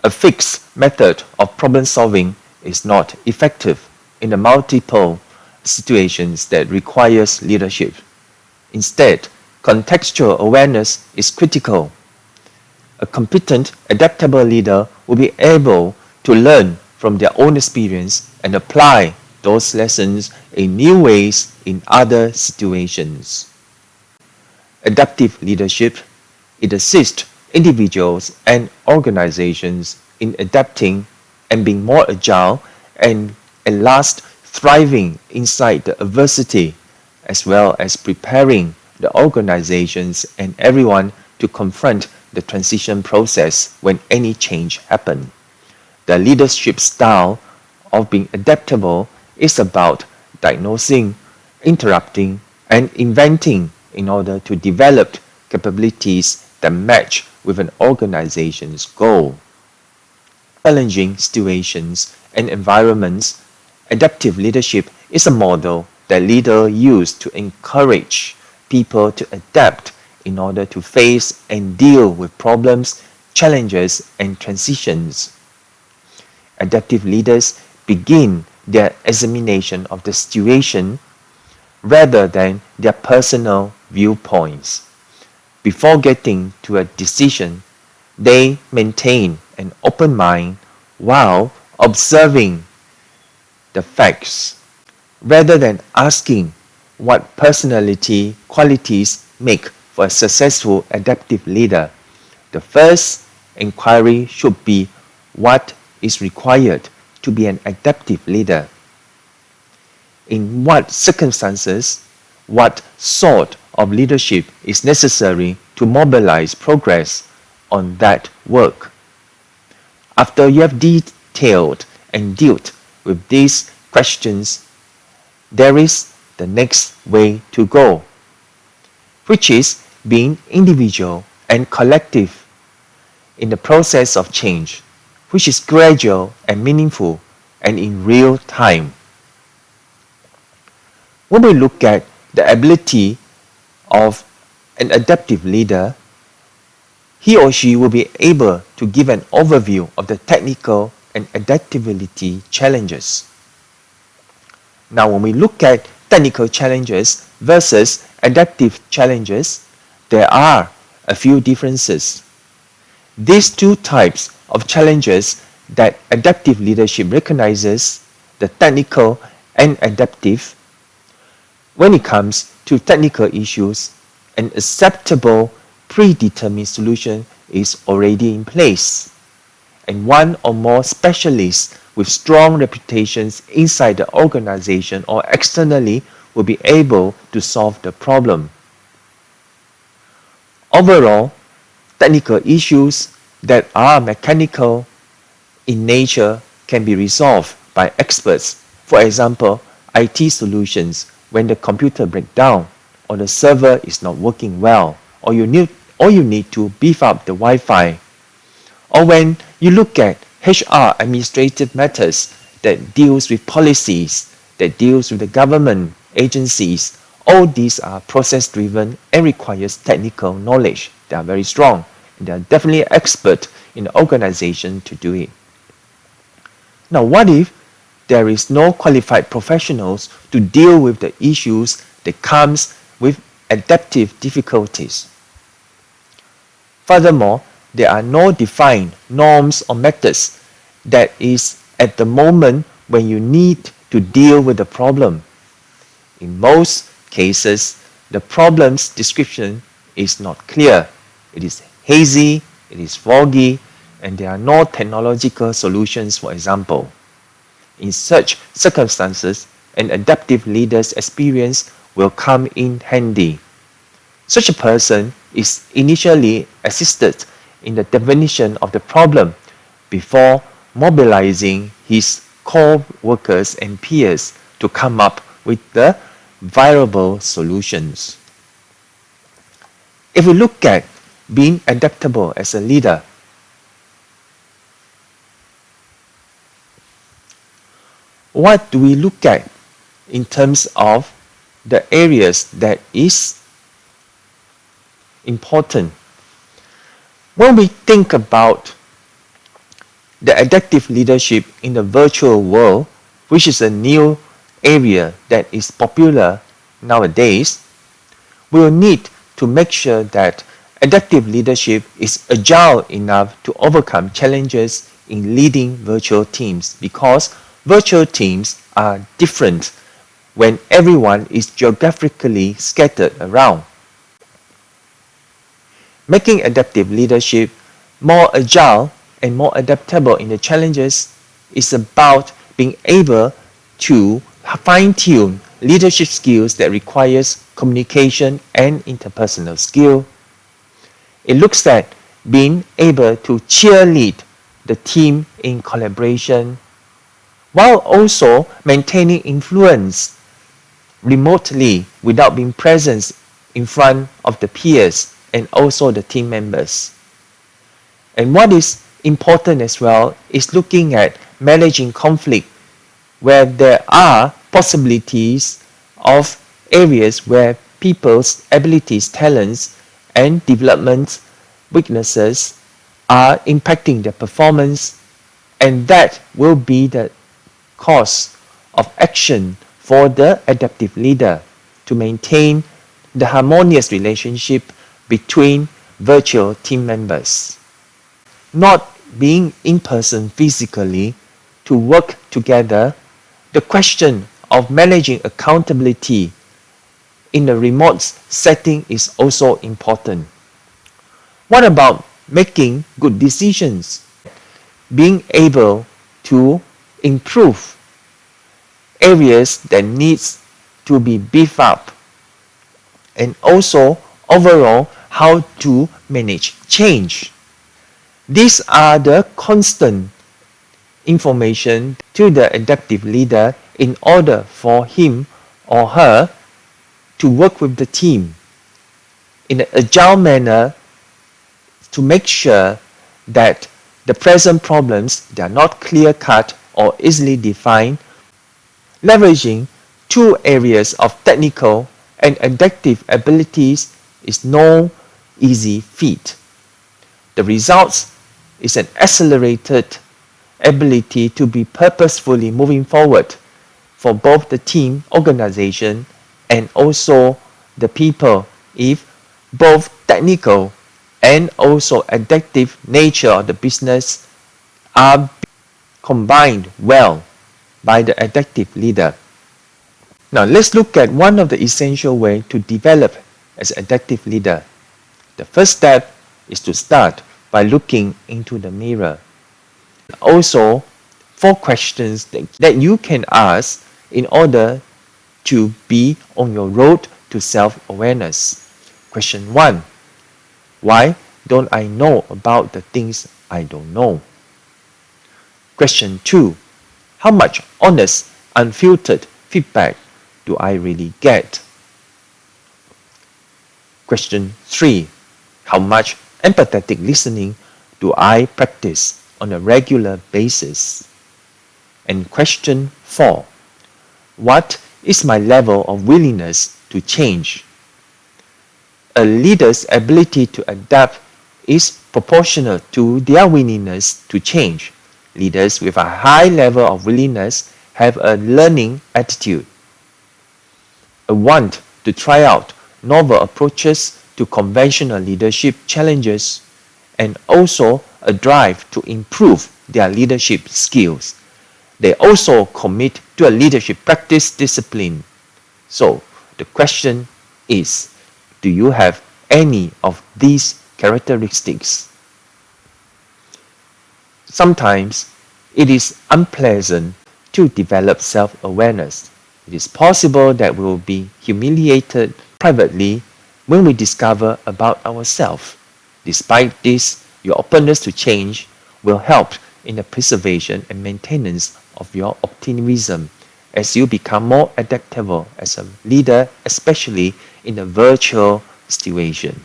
A fixed method of problem solving is not effective in the multiple situations that requires leadership. Instead, contextual awareness is critical. A competent, adaptable leader will be able to learn from their own experience and apply those lessons in new ways in other situations. Adaptive leadership, it assists individuals and organizations in adapting and being more agile and at last thriving inside the adversity, as well as preparing the organizations and everyone to confront the transition process when any change happens. The leadership style of being adaptable is about diagnosing, interrupting, and inventing in order to develop capabilities that match with an organization's goal. Challenging situations and environments, adaptive leadership is a model that leaders use to encourage people to adapt in order to face and deal with problems, challenges, and transitions. Adaptive leaders begin their examination of the situation rather than their personal viewpoints. Before getting to a decision, they maintain an open mind while observing the facts, rather than asking what personality qualities make for a successful adaptive leader. The first inquiry should be what is required to be an adaptive leader. In what circumstances, what sort of leadership is necessary to mobilize progress on that work. After you have detailed and dealt with these questions, there is the next way to go, which is being individual and collective in the process of change, which is gradual and meaningful and in real time. When we look at the ability of an adaptive leader, he or she will be able to give an overview of the technical and adaptability challenges. Now, when we look at technical challenges versus adaptive challenges, there are a few differences. These two types of challenges that adaptive leadership recognizes, the technical and adaptive. When it comes to technical issues, an acceptable predetermined solution is already in place, and one or more specialists with strong reputations inside the organization or externally will be able to solve the problem. Overall, technical issues that are mechanical in nature can be resolved by experts. For example, IT solutions when the computer breaks down or the server is not working well, or you need to beef up the Wi-Fi. Or when you look at HR administrative matters that deals with policies, that deals with the government agencies, all these are process driven and requires technical knowledge. They are very strong and they are definitely expert in the organization to do it. Now, what if there is no qualified professionals to deal with the issues that comes with adaptive difficulties? Furthermore, there are no defined norms or methods that is at the moment when you need to deal with the problem. In most cases, the problem's description is not clear. It is hazy, it is foggy, and there are no technological solutions, for example. In such circumstances, an adaptive leader's experience will come in handy. Such a person is initially assisted in the definition of the problem before mobilizing his co-workers and peers to come up with the viable solutions. If we look at being adaptable as a leader, what do we look at in terms of the areas that is important? When we think about the adaptive leadership in the virtual world, which is a new area that is popular nowadays, we'll need to make sure that adaptive leadership is agile enough to overcome challenges in leading virtual teams, because virtual teams are different when everyone is geographically scattered around. Making adaptive leadership more agile and more adaptable in the challenges is about being able to fine-tune leadership skills that requires communication and interpersonal skill. It looks at being able to cheerlead the team in collaboration while also maintaining influence remotely without being present in front of the peers and also the team members. And what is important as well is looking at managing conflict where there are possibilities of areas where people's abilities, talents, and development weaknesses are impacting their performance, and that will be the cause of action for the adaptive leader to maintain the harmonious relationship between virtual team members. Not being in person physically to work together, the question of managing accountability in a remote setting is also important. What about making good decisions? Being able to improve areas that needs to be beefed up, and also overall how to manage change. These are the constant information to the adaptive leader in order for him or her to work with the team in an agile manner to make sure that the present problems, they are not clear-cut or easily defined, leveraging two areas of technical and adaptive abilities is no easy feat. The results is an accelerated ability to be purposefully moving forward for both the team, organization, and also the people if both technical and also adaptive nature of the business are combined well by the adaptive leader. Now let's look at one of the essential ways to develop as an adaptive leader. The first step is to start by looking into the mirror. Also, 4 questions that you can ask in order to be on your road to self-awareness. Question 1. Why don't I know about the things I don't know? Question 2. How much honest, unfiltered feedback do I really get? Question 3. How much empathetic listening do I practice on a regular basis? And question 4. What is my level of willingness to change? A leader's ability to adapt is proportional to their willingness to change. Leaders with a high level of willingness have a learning attitude, a want to try out novel approaches to conventional leadership challenges, and also a drive to improve their leadership skills. They also commit to a leadership practice discipline. So the question is, do you have any of these characteristics? Sometimes it is unpleasant to develop self-awareness. It is possible that we will be humiliated privately when we discover about ourselves. Despite this, your openness to change will help in the preservation and maintenance of your optimism as you become more adaptable as a leader, especially in a virtual situation.